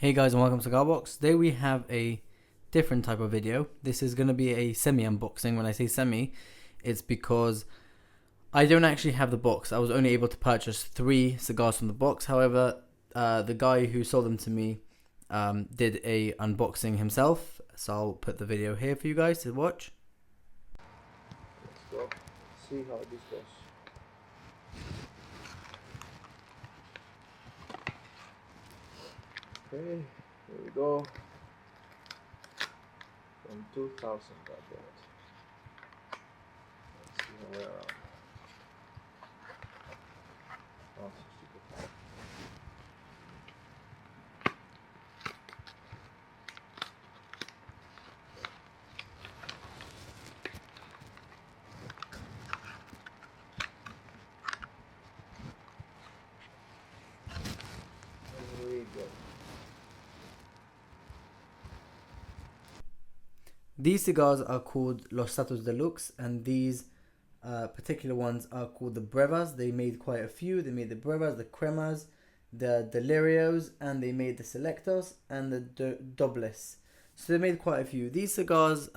Hey guys, and welcome to Cigar Box. Today we have a different type of video. This is going to be a semi unboxing. When I say semi, it's because I don't actually have the box. I was only able to purchase 3 cigars from the box. However, the guy who sold them to me did a unboxing himself. So I'll put the video here for you guys to watch. Let's go see how this goes. Okay, here we go. From 2000, got that. Let's see how we're on. Oh, so stupid. Here we go. These cigars are called Los Santos de LUXE, and these particular ones are called the BREVAS. They made quite a few. They made the BREVAS, the Cremas, the Delirios, and they made the Selectos and the Dobles. So they made quite a few. These cigars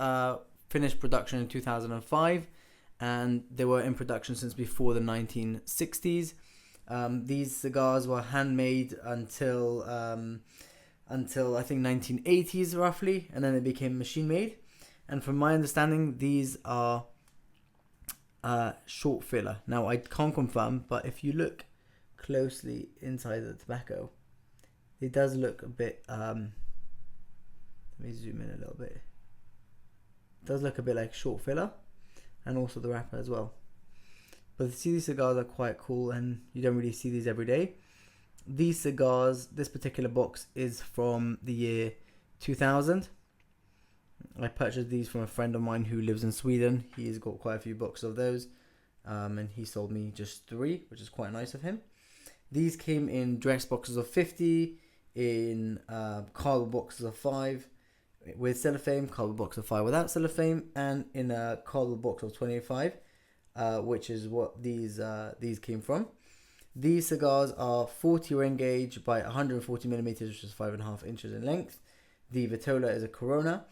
finished production in 2005, and they were in production since before the 1960s. These cigars were handmade until I think 1980s roughly, and then they became machine made. And from my understanding, these are short filler. Now I can't confirm, but if you look closely inside the tobacco, it does look a bit let me zoom in a little bit. It does look a bit like short filler, and also the wrapper as well. But see, these cigars are quite cool, and you don't really see these every day. These cigars, this particular box is from the year 2000. I purchased these from a friend of mine who lives in Sweden. He's got quite a few boxes of those, and he sold me just 3, which is quite nice of him. These came in dress boxes of 50, in cardboard boxes of 5 with cellophane, cardboard box of 5 without cellophane, and in a cardboard box of 25, which is what these came from. These cigars are 40 ring gauge by 140 millimeters, which is 5.5 inches in length. The Vitola is a Corona,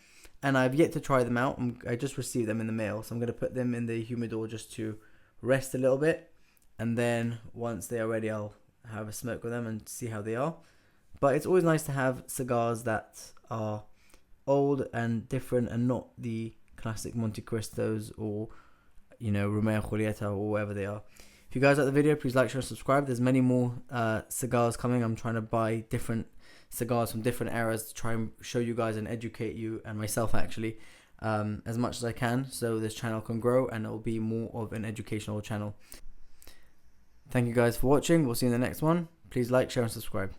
and I've yet to try them out. I just received them in the mail, so I'm going to put them in the humidor just to rest a little bit, and then once they are ready, I'll have a smoke with them and see how they are. But it's always nice to have cigars that are old and different, and not the classic Monte Cristos or, you know, Romeo Julieta or whatever they are. If you guys like the video, please like, share, and subscribe. There's many more cigars coming. I'm trying to buy different cigars from different eras to try and show you guys and educate you, and myself actually, as much as I can, so this channel can grow and it will be more of an educational channel. Thank you guys for watching. We'll see you in the next one. Please like, share, and subscribe.